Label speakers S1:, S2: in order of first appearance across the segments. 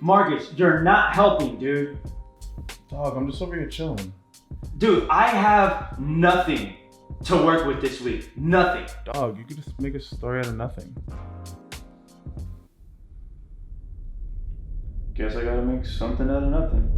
S1: Marcus, you're not helping, dude.
S2: Dog, I'm just over here chilling.
S1: Dude, I have nothing to work with this week. Nothing.
S2: Dog, you could just make a story out of nothing.
S1: Guess I gotta make something out of nothing.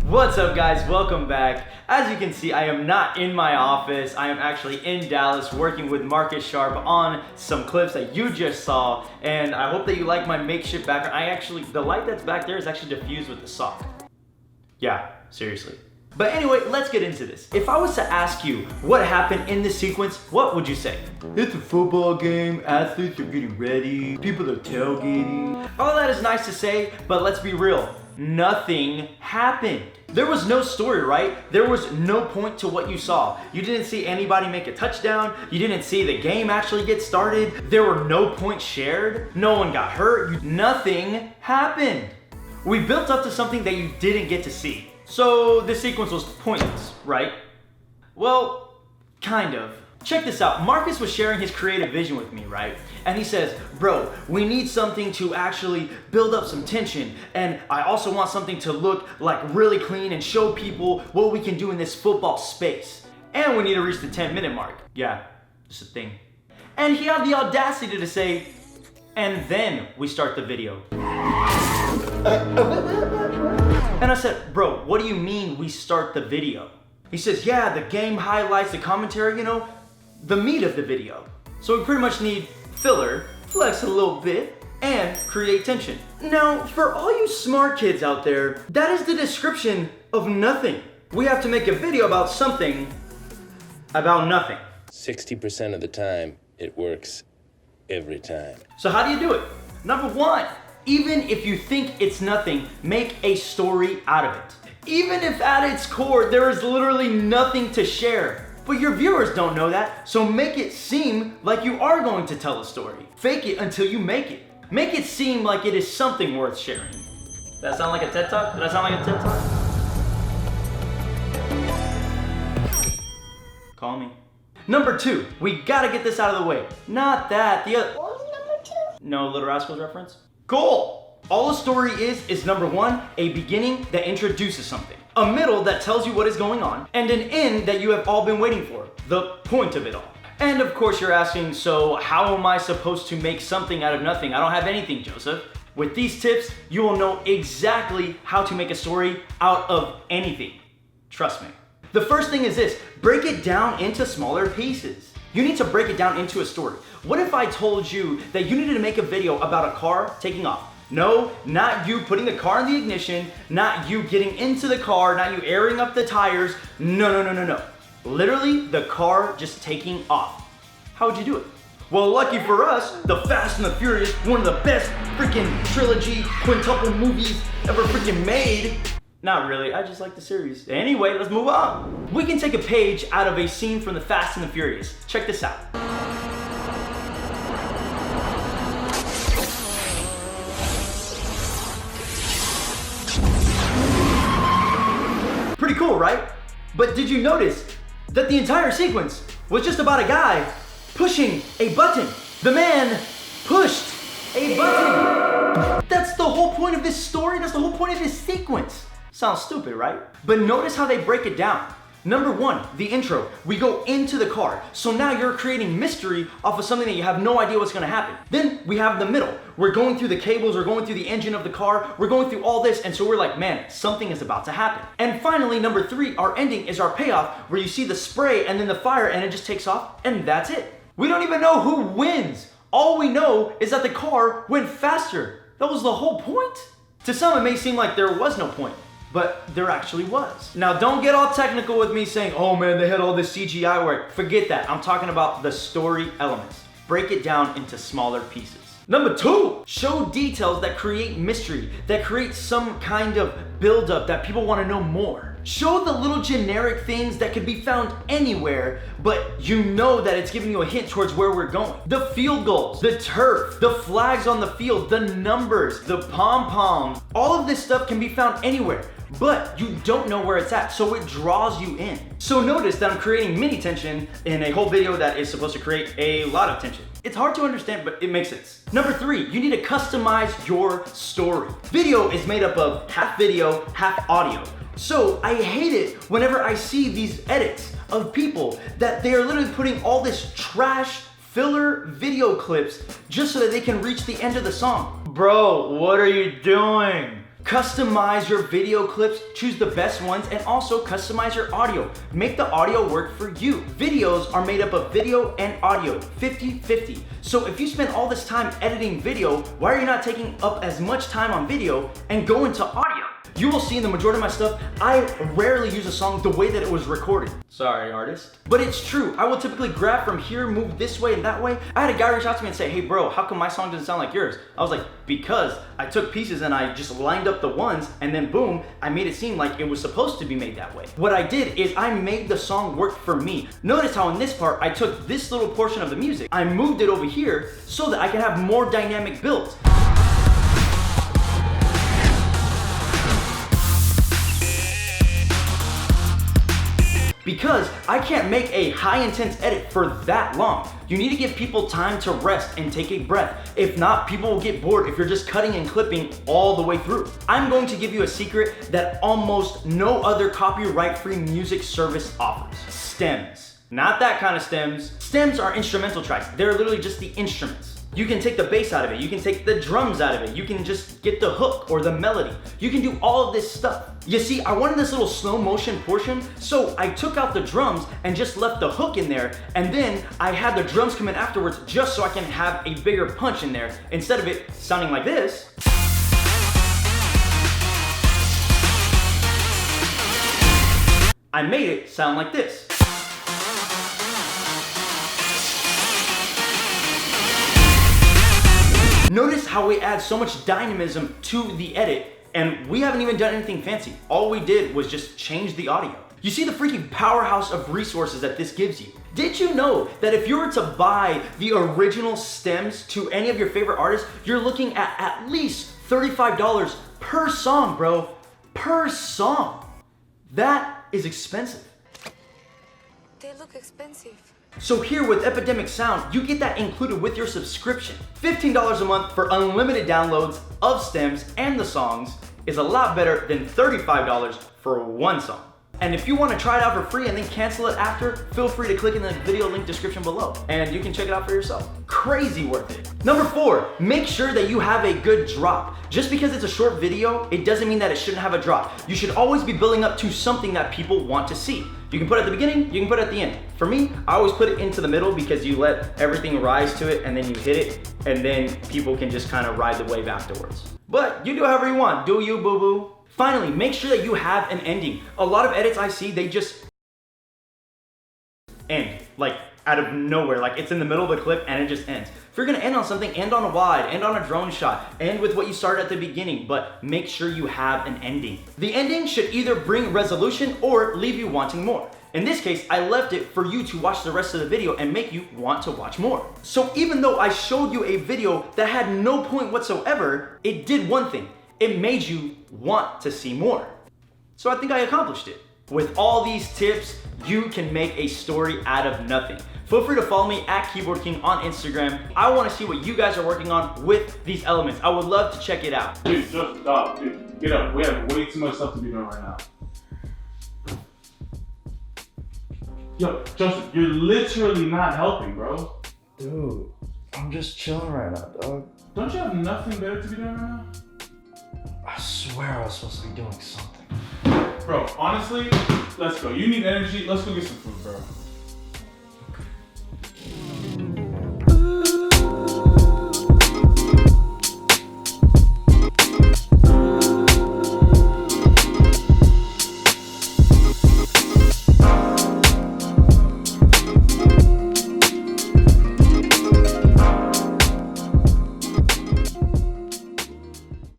S1: What's up, guys? Welcome back. As you can see, I am not in my office. I am actually in Dallas working with Marcus Sharp on some clips that you just saw, and I hope that you like my makeshift background. The light that's back there is actually diffused with the sock. Yeah, seriously. But anyway, let's get into this. If I was to ask you what happened in this sequence, what would you say? It's a football game, athletes are getting ready, people are tailgating. All that is nice to say, but let's be real. Nothing happened. There was no story, right? There was no point to what you saw. You didn't see anybody make a touchdown. You didn't see the game actually get started. There were no points shared. No one got hurt. Nothing happened. We built up to something that you didn't get to see. So this sequence was pointless, right? Well, kind of. Check this out. Marcus was sharing his creative vision with me, right? And he says, bro, we need something to actually build up some tension. And I also want something to look like really clean and show people what we can do in this football space. And we need to reach the 10-minute mark. Yeah, it's a thing. And he had the audacity to say, and then we start the video. And I said, bro, what do you mean we start the video? He says, yeah, the game highlights, the commentary, you know, the meat of the video. So we pretty much need filler, flex a little bit, and create tension. Now, for all you smart kids out there, that is the description of nothing. We have to make a video about something about nothing.
S3: 60% of the time, it works every time.
S1: So how do you do it? Number one, even if you think it's nothing, make a story out of it. Even if at its core, there is literally nothing to share. But your viewers don't know that, so make it seem like you are going to tell a story. Fake it until you make it. Make it seem like it is something worth sharing. That sound like a TED Talk? Did that sound like a TED Talk? Call me. Number two, we gotta get this out of the way. Not that, the other. What was number two? No Little Rascals reference? Cool! All a story is number one, a beginning that introduces something, a middle that tells you what is going on, and an end that you have all been waiting for, the point of it all. And of course you're asking, so how am I supposed to make something out of nothing? I don't have anything, Joseph. With these tips, you will know exactly how to make a story out of anything. Trust me. The first thing is this, break it down into smaller pieces. You need to break it down into a story. What if I told you that you needed to make a video about a car taking off? No, not you putting the car in the ignition, not you getting into the car, not you airing up the tires. No. Literally, the car just taking off. How would you do it? Well, lucky for us, The Fast and the Furious, one of the best freaking trilogy, quintuple movies ever freaking made. Not really, I just like the series. Anyway, let's move on. We can take a page out of a scene from The Fast and the Furious. Check this out. Pretty cool, right? But did you notice that the entire sequence was just about a guy pushing a button? The man pushed a button. That's the whole point of this story. That's the whole point of this sequence. Sounds stupid, right? But notice how they break it down. Number one, the intro. We go into the car. So now you're creating mystery off of something that you have no idea what's gonna happen. Then we have the middle. We're going through the cables, we're going through the engine of the car, we're going through all this, and so we're like, man, something is about to happen. And finally, number three, our ending is our payoff, where you see the spray and then the fire and it just takes off, and that's it. We don't even know who wins. All we know is that the car went faster. That was the whole point. To some, it may seem like there was no point, but there actually was. Now, don't get all technical with me saying, oh man, they had all this CGI work. Forget that. I'm talking about the story elements. Break it down into smaller pieces. Number two, show details that create mystery, that create some kind of buildup that people want to know more. Show the little generic things that could be found anywhere, but you know that it's giving you a hint towards where we're going. The field goals, the turf, the flags on the field, the numbers, the pom-poms, all of this stuff can be found anywhere, but you don't know where it's at, so it draws you in. So notice that I'm creating mini tension in a whole video that is supposed to create a lot of tension. It's hard to understand, but it makes sense. Number three, you need to customize your story. Video is made up of half video, half audio. So I hate it whenever I see these edits of people that they are literally putting all this trash filler video clips just so that they can reach the end of the song. Bro, what are you doing? Customize your video clips, choose the best ones, and also customize your audio. Make the audio work for you. Videos are made up of video and audio, 50-50. So if you spend all this time editing video, why are you not taking up as much time on video and go into audio? You will see in the majority of my stuff, I rarely use a song the way that it was recorded. Sorry, artist. But it's true. I will typically grab from here, move this way and that way. I had a guy reach out to me and say, hey bro, how come my song doesn't sound like yours? I was like, because I took pieces and I just lined up the ones and then boom, I made it seem like it was supposed to be made that way. What I did is I made the song work for me. Notice how in this part, I took this little portion of the music, I moved it over here so that I can have more dynamic builds. Because I can't make a high intense edit for that long. You need to give people time to rest and take a breath. If not, people will get bored if you're just cutting and clipping all the way through. I'm going to give you a secret that almost no other copyright-free music service offers. Stems. Not that kind of stems. Stems are instrumental tracks. They're literally just the instruments. You can take the bass out of it, you can take the drums out of it, you can just get the hook or the melody. You can do all of this stuff. You see, I wanted this little slow motion portion, so I took out the drums and just left the hook in there, and then I had the drums come in afterwards just so I can have a bigger punch in there, instead of it sounding like this. I made it sound like this. Notice how we add so much dynamism to the edit, and we haven't even done anything fancy. All we did was just change the audio. You see the freaking powerhouse of resources that this gives you. Did you know that if you were to buy the original stems to any of your favorite artists, you're looking at least $35 per song, bro. Per song. That is expensive.
S4: They look expensive.
S1: So here with Epidemic Sound, you get that included with your subscription. $15 a month for unlimited downloads of stems and the songs is a lot better than $35 for one song. And if you want to try it out for free and then cancel it after, feel free to click in the video link description below and you can check it out for yourself. Crazy worth it. Number 4, make sure that you have a good drop. Just because it's a short video, it doesn't mean that it shouldn't have a drop. You should always be building up to something that people want to see. You can put it at the beginning, you can put it at the end. For me, I always put it into the middle because you let everything rise to it and then you hit it and then people can just kind of ride the wave afterwards. But you do however you want, do you, boo-boo? Finally, make sure that you have an ending. A lot of edits I see, they just end, like out of nowhere, like it's in the middle of the clip and it just ends. If you're gonna end on something, end on a wide, end on a drone shot, end with what you started at the beginning, but make sure you have an ending. The ending should either bring resolution or leave you wanting more. In this case, I left it for you to watch the rest of the video and make you want to watch more. So even though I showed you a video that had no point whatsoever, it did one thing. It made you want to see more. So I think I accomplished it. With all these tips, you can make a story out of nothing. Feel free to follow me at Keyboard King on Instagram. I want to see what you guys are working on with these elements. I would love to check it out.
S2: Dude, just stop, dude. Get up. We have way too much stuff to be doing right now. Yo, Justin, you're literally not helping, bro.
S5: Dude, I'm just chilling right now, dog.
S2: Don't you have nothing better to be doing right now?
S5: I swear I was supposed to be doing something.
S2: Bro, honestly, let's go. You need energy. Let's go get some food, bro.